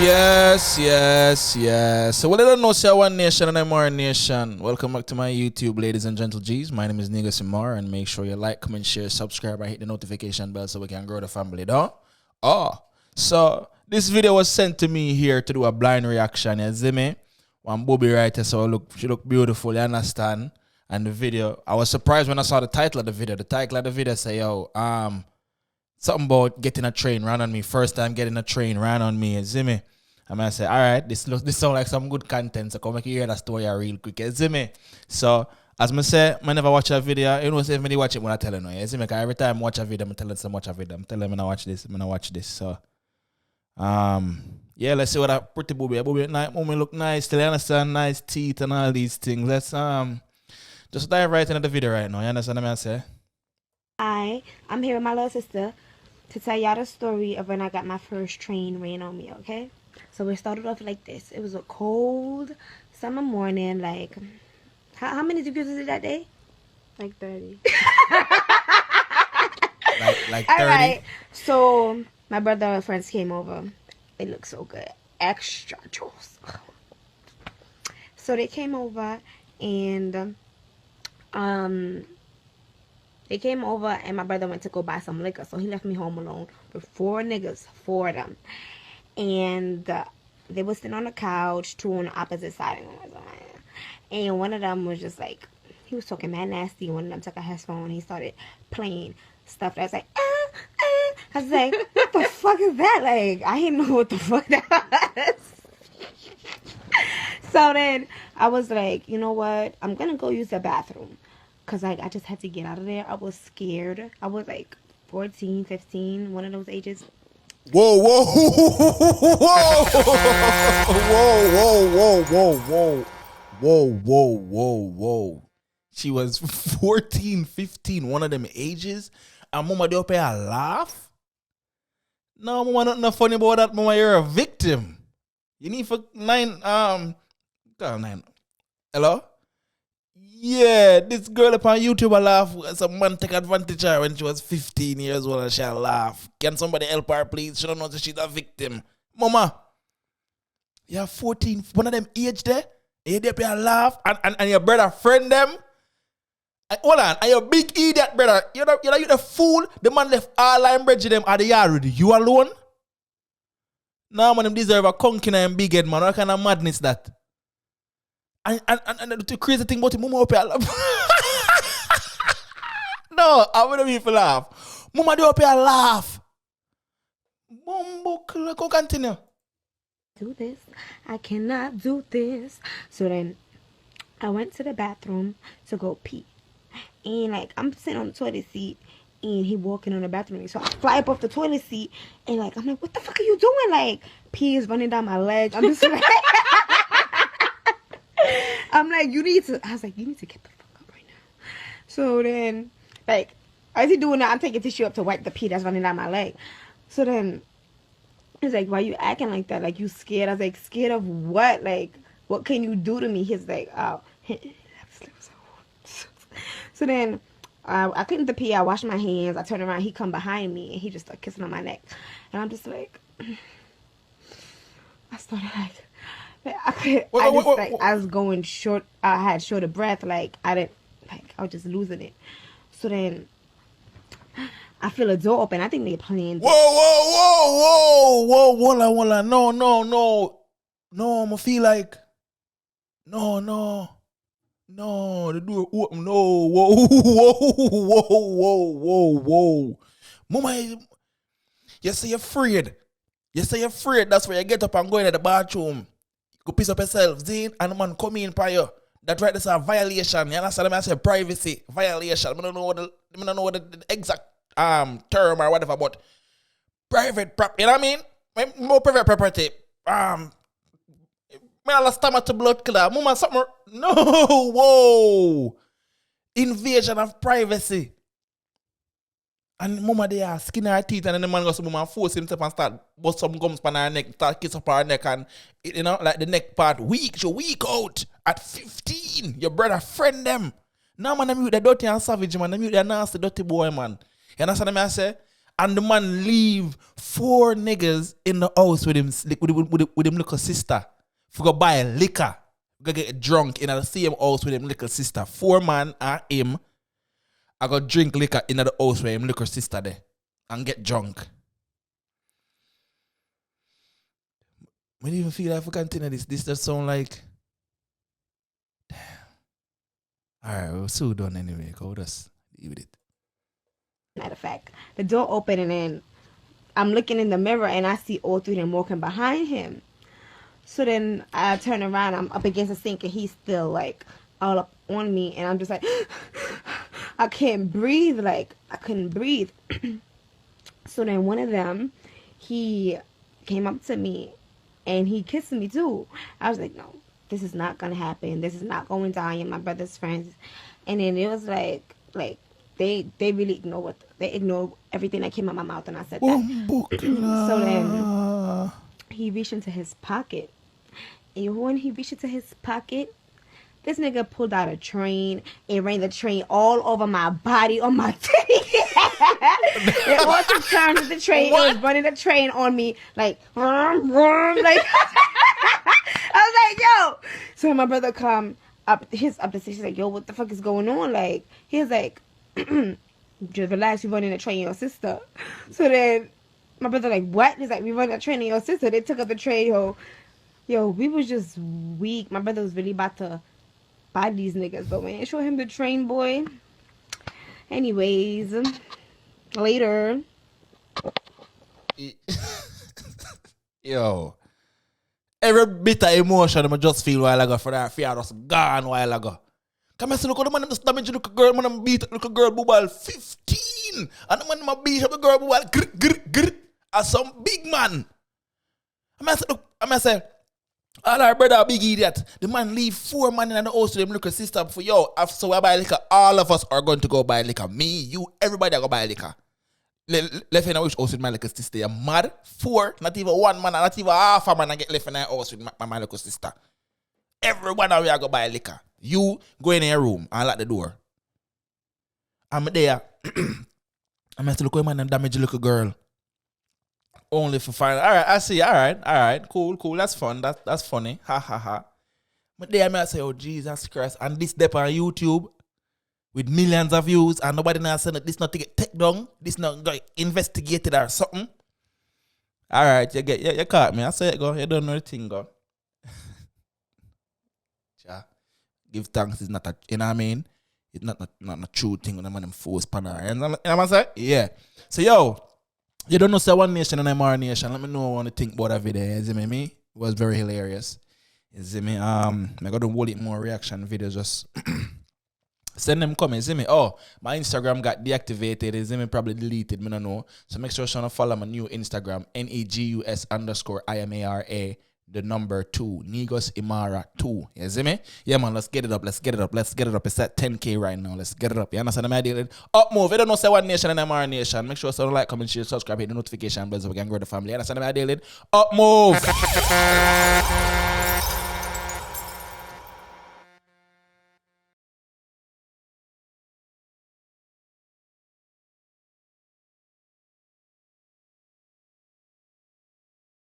Yes. So, well, I don't know, say one nation and I'm our nation. Welcome back to my YouTube, ladies and gentle G's. My name is Negusimara, and make sure you like, comment, share, subscribe, and hit the notification bell so we can grow the family, though. So this video was sent to me here to do a blind reaction, you see me? One Bobby writer, so she look beautiful, you understand? And the video, I was surprised when I saw the title of the video. The title of the video say, something about getting a train ran on me. First time getting a train ran on me, you see me? And I say, all right, this sound like some good content, so come make you hear that story real quick, you see me? So, as I say, I never watch a video. You know, say if I watch it when I tell you, you see me? Because every time I watch a video, I'm telling them watch a video. I'm telling them I watch this, So, yeah, let's see what that pretty booby look nice, still understand, nice teeth and all these things. Let's just dive right into the video right now. You understand what I say? I'm here with my little sister to tell y'all the story of when I got my first train ran on me, okay? So it started off like this. It was a cold summer morning, like, how many degrees was it that day? Like 30. like 30? Alright, so my brother and friends came over. They look so good. Extra juice. So they came over and my brother went to go buy some liquor, so he left me home alone with four niggas, four of them. And they were sitting on the couch, two on the opposite side of me. And one of them was just like, he was talking mad nasty. One of them took a headphone and he started playing stuff that's like, I was like, what the fuck is that? Like, I didn't know what the fuck that was. So then I was like, you know what? I'm going to go use the bathroom. Because like, I just had to get out of there. I was scared. I was like 14, 15, one of those ages. Whoa. She was 14, 15, one of them ages. And mama, they up here laugh? No, mama, nothing funny about that. Mama, you're a victim. You need for 9. Hello? Yeah, this girl up on YouTube laugh. Some man take advantage of her when she was 15 years old and she laugh. Can somebody help her, please? She don't know that she's a victim. Mama, you're 14, one of them age there. You up here laugh and your brother friend them. Hold on, and your big idiot brother. You the fool. The man left all I'm bridging them at the yard with you alone. Nah, man, them deserve a conking and big head, man. What kind of madness that? And the crazy thing about it, mama up here laugh. No, I wouldn't even laugh. Mama do up here laugh. Mumbo, go continue. Do this. I cannot do this. So then I went to the bathroom to go pee. And like, I'm sitting on the toilet seat and he walking on the bathroom. So I fly up off the toilet seat and like, I'm like, what the fuck are you doing? Like, pee is running down my leg. I'm just like, I'm like, you need to get the fuck up right now. So then, like, as he doing that, I'm taking tissue up to wipe the pee that's running down my leg. So then, he's like, why you acting like that? Like, you scared? I was like, scared of what? Like, what can you do to me? He's like, oh. So then, I cleaned the pee. I washed my hands. I turned around. He come behind me, and he just started kissing on my neck. And I'm just like, I started like, I was going short. I had short of breath. Like, I was just losing it. So then, I feel a door open. I think they planned. Whoa. Walla. No. I'ma feel like. No. The door open. No. Whoa. Mama, you say you're afraid. That's why you get up and go into the bathroom. Go piss up yourself, Zane, and the man come in by you. That's right, that's a violation. You understand? I say privacy violation. I don't know what the exact term or whatever, but private property. You know what I mean? More private property. I lost stomach to blood killer. Mama, something. No, whoa. Invasion of privacy. And mama they are skin her teeth and then the man goes to mama force himself and start bust some gums on her neck, start kiss up her neck and you know, like the neck part weak out at 15. Your brother friend them. Now man, them you the dirty and savage man, them you the nasty dirty boy man. You understand what I say? And the man leave 4 niggas in the house with him with him little sister. For go buy liquor. Go get drunk in the same house with him little sister. 4 man and him. I go drink liquor in the house with him little sister there. And get drunk. I don't even feel like if we continue this. This just sound like... Damn. Alright, we're so done anyway. Go just leave it. Matter of fact, the door opened and then I'm looking in the mirror and I see all 3 of them walking behind him. So then I turn around, I'm up against the sink and he's still like all up on me and I'm just like, I can't breathe, like I couldn't breathe. So then one of them, he came up to me and he kissed me too. I was like, no, this is not gonna happen. This is not going down. You're my brother's friends. And then it was like they really ignored everything that came out my mouth when I said that. So then he reached into his pocket. And when he reached into his pocket, this nigga pulled out a train and ran the train all over my body, on my titty. It also turned with the train. What? It was running the train on me like, vroom, vroom, like. I was like, yo. So my brother come up the stairs. He's like, yo, what the fuck is going on? Like, he was like, just relax, you running the train on your sister. So then my brother like, what? He's like, we running a train on your sister. They took up the train, yo, we was just weak. My brother was really about to buy these niggas, but we ain't show him the train, boy. Anyways, later. Yo, every bit of emotion I just feel while ago for that fear was gone while ago. Come and see, look at the man just damage the girl, man beat the girl bubble 15. And the man beat up the girl bubble grr as some big man. I say, all our brother big idiot. The man leave 4 man in the house to them little sister for yo. So I buy liquor. All of us are going to go buy liquor. Me, you, everybody are going to buy liquor. Left in the house with my little sister. You're mad? 4, not even 1 man, not even half a man I get left in the house with my little sister. Everyone are going to buy liquor. You go in your room and lock the door. I'm there. I'm going to look at man and damage the little girl. Only for fun. Alright, I see. Alright. Cool. That's fun. That's funny. Ha ha ha. But then I say, oh Jesus Christ. And this dep on YouTube with millions of views and nobody now saying that this not to get take down. This not got investigated or something. Alright, you caught me. I say it go. You don't know the thing go. Give thanks is not a, you know what I mean? It's not a true thing when I'm forced panel. You know what I'm saying? Yeah. So yo, you don't know say One Nation and Imara Nation. Let me know what you think about that video. You see me? It was very hilarious. You see me? I'm gonna hold it more reaction videos. Just send them comments. You see me? Oh, my Instagram got deactivated. You see me? Probably deleted. I don't know. So make sure you follow my new Instagram. Negus_IMARA. The number 2, Negusimara 2. You see me? Yeah, man, let's get it up. It's at 10K right now. Let's get it up. You understand my deal? Up move. You don't know say One Nation and Imara Nation. Make sure you like, comment, share, subscribe, hit the notification bell so we can grow the family. You understand my deal? Up move.